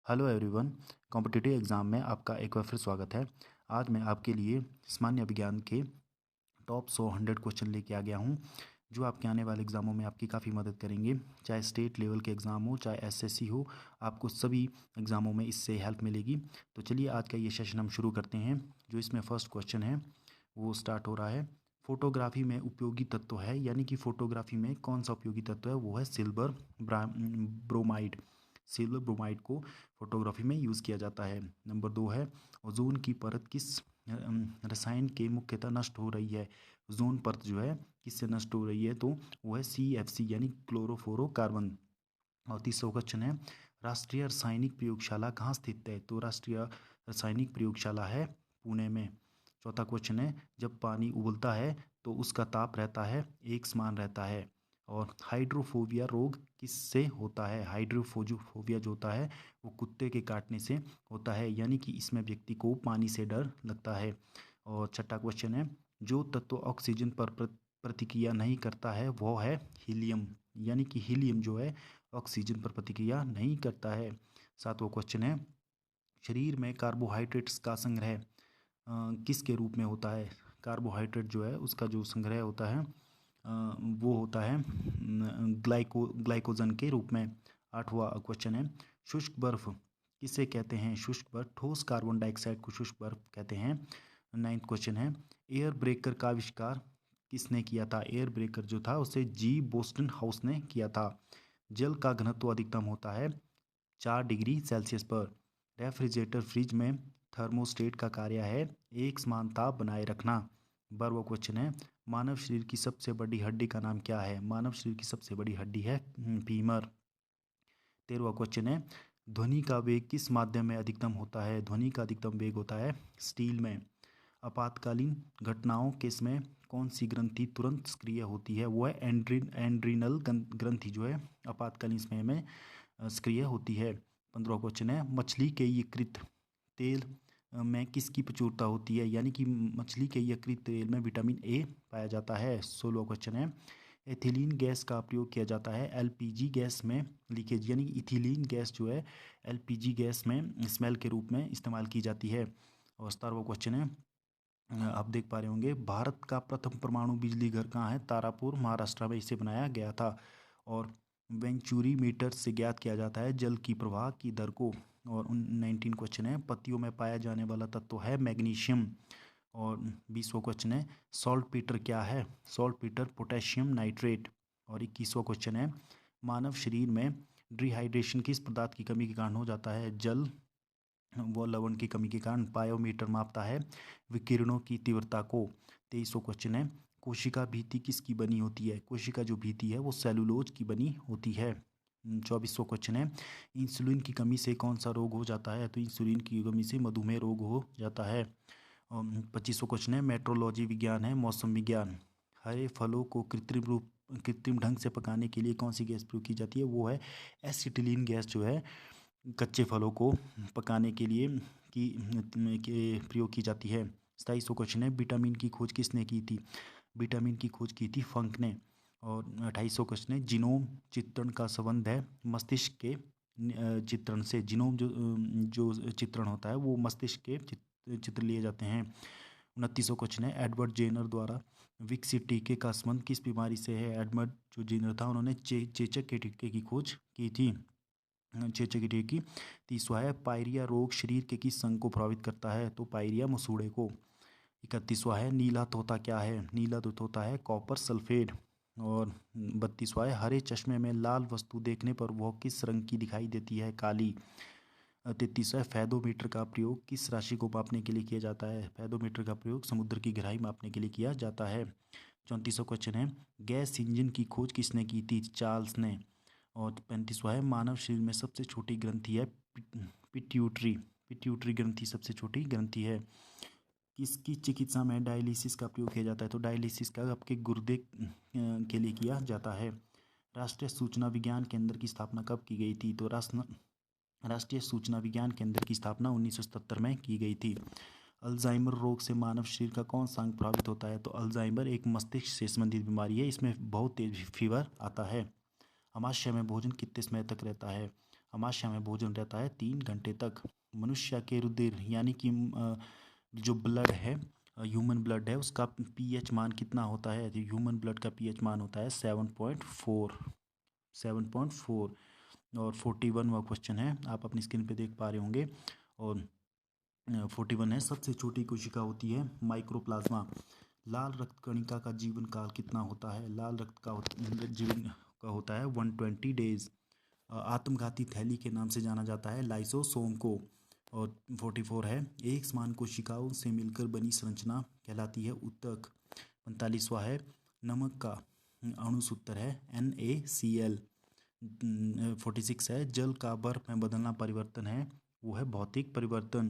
Hello everyone. Competitive exam में आपका एक बार फिर स्वागत है। आज मैं आपके लिए सामान्य विज्ञान के टॉप 100 क्वेश्चन लेके आ गया हूँ, जो आपके आने वाले एग्ज़ामों में आपकी काफ़ी मदद करेंगे। चाहे स्टेट लेवल के एग्ज़ाम हो, चाहे एसएससी हो, आपको सभी एग्ज़ामों में इससे हेल्प मिलेगी। तो चलिए आज का ये सेशन हम शुरू करते हैं। जो इसमें फर्स्ट क्वेश्चन है वो स्टार्ट हो रहा है। फोटोग्राफी में उपयोगी तत्व है, यानी कि फोटोग्राफी में कौन सा उपयोगी तत्व है, वो है सिल्वर ब्रोमाइड। सिल्वर ब्रोमाइड को फोटोग्राफी में यूज़ किया जाता है। नंबर 2 है, ओजोन की परत किस रसायन के मुख्यतः नष्ट हो रही है। ओजोन परत जो है किससे नष्ट हो रही है, तो वो है CFC यानी क्लोरोफ्लोरोकार्बन। और तीसरा क्वेश्चन है, राष्ट्रीय रासायनिक प्रयोगशाला कहाँ स्थित है, तो राष्ट्रीय रासायनिक प्रयोगशाला है पुणे में। चौथा क्वेश्चन है, जब पानी उबलता है तो उसका ताप रहता है एक समान रहता है। और हाइड्रोफोबिया रोग किससे होता है। हाइड्रोफोबिया जो होता है वो कुत्ते के काटने से होता है, यानी कि इसमें व्यक्ति को पानी से डर लगता है। और छठा क्वेश्चन है, जो तत्व ऑक्सीजन पर प्रतिक्रिया नहीं करता है वो है हीलियम, यानी कि हीलियम जो है ऑक्सीजन पर प्रतिक्रिया नहीं करता है। सातवां क्वेश्चन है, शरीर में कार्बोहाइड्रेट्स का संग्रह किसके रूप में होता है। कार्बोहाइड्रेट जो है उसका जो संग्रह होता है वो होता है ग्लाइकोजन के रूप में। आठवां क्वेश्चन है, शुष्क बर्फ किसे कहते हैं। शुष्क बर्फ, ठोस कार्बन डाइऑक्साइड को शुष्क बर्फ कहते हैं। नाइन्थ क्वेश्चन है, एयर ब्रेकर का आविष्कार किसने किया था। एयर ब्रेकर जो था उसे जी बोस्टन हाउस ने किया था। जल का घनत्व अधिकतम होता है 4 डिग्री सेल्सियस पर। रेफ्रिजरेटर फ्रिज में थर्मोस्टेट का कार्य है एक समान ताप बनाए रखना। 12वां क्वेश्चन है, मानव शरीर की सबसे बड़ी हड्डी का नाम क्या है। मानव शरीर की सबसे बड़ी हड्डी है फीमर। 13वां क्वेश्चन है, ध्वनि का वेग किस माध्यम में अधिकतम होता है। ध्वनि का अधिकतम वेग होता है स्टील में। आपातकालीन घटनाओं के समय कौन सी ग्रंथि तुरंत सक्रिय होती है, वो है एंड्रिनल ग्रंथि जो है आपातकालीन समय में सक्रिय होती है। 15वां क्वेश्चन है, मछली के यकृत तेल में किसकी प्रचुरता होती है, यानी कि मछली के यकृत तेल में विटामिन ए पाया जाता है। 16वां क्वेश्चन है, एथिलीन गैस का प्रयोग किया जाता है एलपीजी गैस में लीकेज, यानी कि इथिलीन गैस जो है एलपीजी गैस में स्मेल के रूप में इस्तेमाल की जाती है। और 17वां क्वेश्चन है, आप देख पा रहे होंगे, भारत का प्रथम परमाणु बिजली घर कहाँ है। तारापुर महाराष्ट्र में इसे बनाया गया था। और वेंचुरी मीटर से ज्ञात किया जाता है जल की प्रवाह की दर को। और 19 क्वेश्चन है, पत्तियों में पाया जाने वाला तत्व है मैग्नीशियम। और 20वां क्वेश्चन है, सॉल्ट पीटर क्या है। Salt Peter potassium nitrate. और 21वां क्वेश्चन है, मानव शरीर में डिहाइड्रेशन किस पदार्थ की कमी के कारण हो जाता है। जल व लवण की कमी के कारण। बायोमीटर मापता है विकिरणों की तीव्रता को। 23वां क्वेश्चन है, कोशिका भित्ति किसकी बनी होती है। कोशिका जो भित्ति है वो सेलुलोज की बनी होती है। 24वां क्वेश्चन है, इंसुलिन की कमी से कौन सा रोग हो जाता है। तो इंसुलिन की कमी से मधुमेह रोग हो जाता है। 25वां क्वेश्चन है, मेट्रोलॉजी विज्ञान है मौसम विज्ञान। हरे फलों को कृत्रिम ढंग से पकाने के लिए कौन सी गैस प्रयोग की जाती है, वो है एसिटिलीन गैस जो है कच्चे फलों को पकाने के लिए की प्रयोग की जाती है। 27वां क्वेश्चन है, विटामिन की खोज किसने की थी। विटामिन की खोज की थी फंक ने। और 28वां क्वेश्चन है, जीनोम चित्रण का संबंध है मस्तिष्क के चित्रण से। जीनोम जो चित्रण होता है वो मस्तिष्क के चित्र लिए जाते हैं। 29वां क्वेश्चन है, एडवर्ड जेनर द्वारा विकसित टीके का संबंध किस बीमारी से है। एडवर्ड जो जेनर था उन्होंने चेचक के टीके की खोज की थी। चेचक के टीके की। 30वां है, पायरिया रोग शरीर के किस अंग को प्रभावित करता है, तो पायरिया मसूड़े को। 31वां है, नीला तोता क्या है। नीला तोता है कॉपर सल्फेट। और 32वां है, हरे चश्मे में लाल वस्तु देखने पर वह किस रंग की दिखाई देती है, काली। 33वां है, फेदोमीटर का प्रयोग किस राशि को मापने के लिए किया जाता है। फेदोमीटर का प्रयोग समुद्र की गहराई मापने के लिए किया जाता है। 34वां क्वेश्चन है, गैस इंजन की खोज किसने की थी, चार्ल्स ने। और 35वां है, मानव शरीर में सबसे छोटी ग्रंथि है पिट्यूटरी। पिट्यूटरी ग्रंथि सबसे छोटी ग्रंथि है। किसकी चिकित्सा में डायलिसिस का प्रयोग किया जाता है, तो डायलिसिस का आपके गुर्दे के लिए किया जाता है। राष्ट्रीय सूचना विज्ञान केंद्र की स्थापना कब की गई थी, तो राष्ट्रीय सूचना विज्ञान केंद्र की स्थापना 1977 में की गई थी। अल्जाइमर रोग से मानव शरीर का कौन सा अंग प्रभावित होता है, तो अल्जाइमर एक मस्तिष्क से संबंधित बीमारी है, इसमें बहुत तेज फीवर आता है। अमाशय में भोजन कितने समय तक रहता है। आमाशय में भोजन रहता है 3 घंटे तक। मनुष्य के रुधिर यानी कि जो ब्लड है, ह्यूमन ब्लड है, उसका पीएच मान कितना होता है? ह्यूमन ब्लड का पीएच मान होता है 7.4। 7.4। और 41वां क्वेश्चन है, आप अपनी स्क्रीन पे देख पा रहे होंगे। और 41 है, सबसे छोटी कोशिका होती है माइक्रोप्लाज्मा। लाल रक्त कणिका का जीवन काल कितना होता है? लाल रक्त का जीवन का होता है 120 डेज। आत्मघाती थैली के नाम से जाना जाता है लाइसोसोम को। और 44 है, एक समान कोशिकाओं से मिलकर बनी संरचना कहलाती है ऊतक। 45वां है, नमक का अणु सूत्र है NaCl। 46 है, जल का बर्फ में बदलना परिवर्तन है, वो है भौतिक परिवर्तन।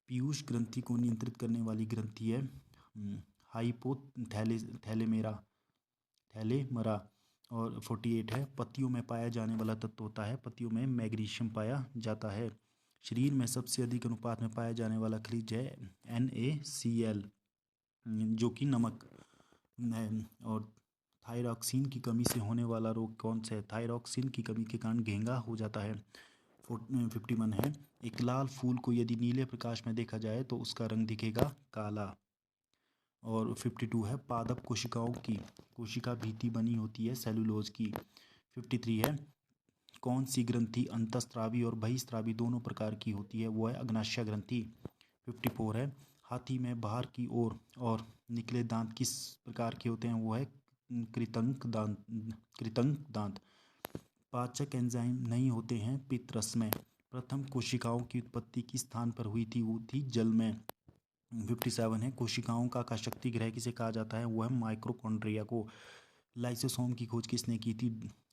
पीयूष ग्रंथि को नियंत्रित करने वाली ग्रंथि है हाइपोथैलेमेरा थैलेमरा। और 48 है, पत्तियों में पाया जाने वाला तत्व होता है, पत्तियों में मैग्नीशियम पाया जाता है। शरीर में सबसे अधिक अनुपात में पाया जाने वाला खनिज है NaCl, जो कि नमक है। और थायरॉक्सिन की कमी से होने वाला रोग कौन सा है? थायरॉक्सिन की कमी के कारण घेंगा हो जाता है। 51 है, एक लाल फूल को यदि नीले प्रकाश में देखा जाए तो उसका रंग दिखेगा काला। और 52 है, पादप कोशिकाओं की कोशिका भित्ति बनी होती है सेलुलोज की। 53 है, कौन सी ग्रंथि अंतःस्रावी और बहिस्रावी दोनों प्रकार की होती है? वो है अग्नाशय ग्रंथि। 54 है, हाथी में बाहर की ओर और निकले दांत किस प्रकार के होते हैं? वो है कृतंक दांत। कृतंक दांत। पाचक एंजाइम नहीं होते हैं पित्त रस में। प्रथम कोशिकाओं की उत्पत्ति किस स्थान पर हुई थी? वो थी जल में। 57 है, कोशिकाओं का आकाशक्ति ग्रह किसे कहा जाता है? वो है माइक्रोकॉन्ड्रिया को। लाइसोसोम की खोज किसने की थी?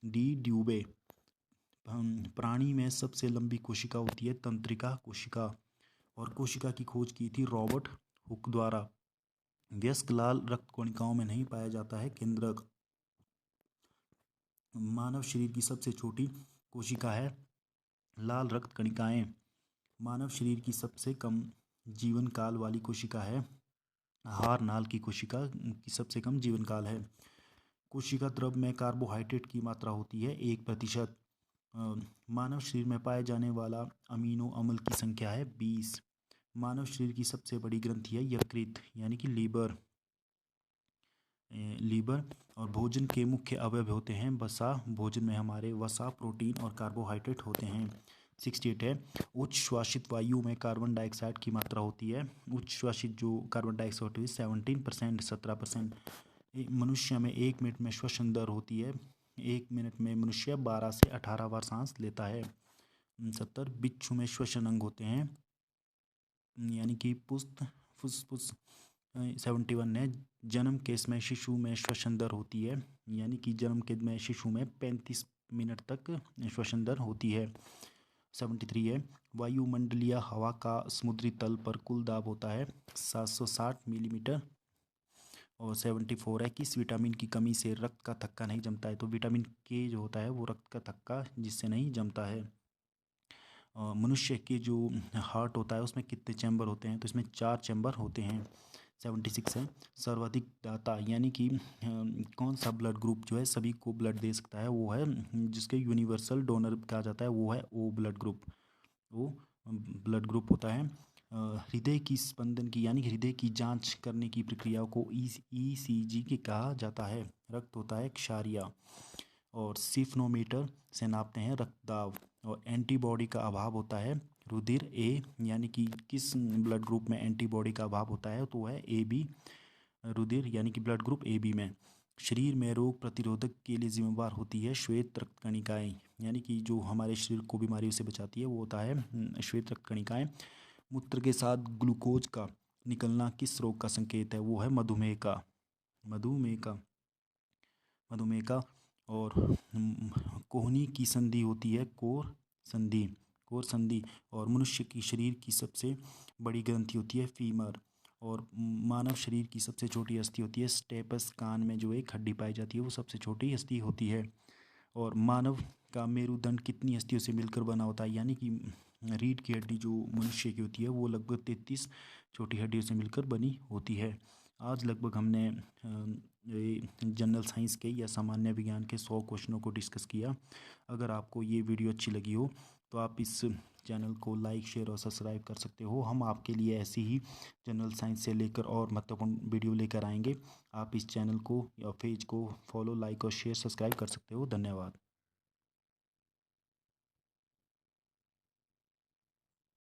डी ड्यूबे। प्राणी में सबसे लंबी कोशिका होती है तंत्रिका कोशिका। और कोशिका की खोज की थी रॉबर्ट हुक द्वारा। वयस्क लाल रक्त कणिकाओं में नहीं पाया जाता है केंद्रक। मानव शरीर की सबसे छोटी कोशिका है लाल रक्त कणिकाएं। मानव शरीर की सबसे कम जीवन काल वाली कोशिका है हार नाल की कोशिका की सबसे कम जीवन काल है। कोशिका द्रव में कार्बोहाइड्रेट की मात्रा होती है 1%। मानव शरीर में पाए जाने वाला अमीनो अम्ल की संख्या है 20। मानव शरीर की सबसे बड़ी ग्रंथि है यकृत यानी कि लीवर। लीवर। और भोजन के मुख्य अवयव होते हैं वसा। भोजन में हमारे वसा, प्रोटीन और कार्बोहाइड्रेट होते हैं। 68 है, उच्च श्वासित वायु में कार्बन डाइऑक्साइड की मात्रा होती है। उच्च श्वासित जो कार्बन डाइऑक्साइड होती है 17%, 17%। मनुष्य में 1 मिनट में श्वसन दर होती है, 1 मिनट में मनुष्य 12 से 18 बार सांस लेता है। 70, बिच्छू में श्वसन अंग होते हैं यानी कि पुस्त फुसफुस। 71 है, जन्म के समय शिशु में श्वसन दर होती है यानी कि जन्म के में शिशु में 35 मिनट तक श्वसन दर होती है। 73 है, वायुमंडलीय हवा का समुद्री तल पर कुल दाब होता है 760 मिलीमीटर। और 74 है, किस विटामिन की कमी से रक्त का थक्का नहीं जमता है? तो विटामिन के जो होता है वो रक्त का थक्का जिससे नहीं जमता है। मनुष्य के जो हार्ट होता है उसमें कितने चैम्बर होते हैं? तो इसमें 4 चैम्बर होते हैं। 76 है, सर्वाधिक दाता यानी कि कौन सा ब्लड ग्रुप जो है सभी को ब्लड दे सकता है? वो है जिसके यूनिवर्सल डोनर कहा जाता है वो है ओ ब्लड ग्रुप। वो ब्लड ग्रुप होता है। हृदय की स्पंदन की यानी कि हृदय की जांच करने की प्रक्रिया को ECG के कहा जाता है। रक्त होता है क्षारीय। और सिफनोमीटर से नापते हैं रक्तदाब। और एंटीबॉडी का अभाव होता है रुधिर ए यानी कि किस ब्लड ग्रुप में एंटीबॉडी का अभाव होता है? तो है AB रुधिर यानी कि ब्लड ग्रुप AB में। शरीर में रोग प्रतिरोधक के लिए जिम्मेदार होती है श्वेत रक्त कणिकाएं यानी कि जो हमारे शरीर को बीमारियों से बचाती है वो होता है श्वेत रक्त कणिकाएं। मूत्र के साथ ग्लूकोज का निकलना किस रोग का संकेत है? वो है मधुमेह का। मधुमेह का मधुमेह का। और कोहनी की संधि होती है कोर संधि। कोर संधि। और मनुष्य की शरीर की सबसे बड़ी ग्रंथि होती है फीमर। और मानव शरीर की सबसे छोटी अस्थि होती है स्टेपस। कान में जो एक हड्डी पाई जाती है वो सबसे छोटी अस्थि होती है। और मानव का मेरुदंड कितनी अस्थियों से मिलकर बना होता है? यानी कि रीढ़ की हड्डी जो मनुष्य की होती है वो लगभग 33 छोटी हड्डियों से मिलकर बनी होती है। आज लगभग हमने जनरल साइंस के या सामान्य विज्ञान के 100 क्वेश्चनों को डिस्कस किया। अगर आपको ये वीडियो अच्छी लगी हो तो आप इस चैनल को लाइक, शेयर और सब्सक्राइब कर सकते हो। हम आपके लिए ऐसी ही जनरल साइंस से लेकर और महत्वपूर्ण वीडियो लेकर आएंगे। आप इस चैनल को या पेज को फॉलो, लाइक और शेयर, सब्सक्राइब कर सकते हो। धन्यवाद।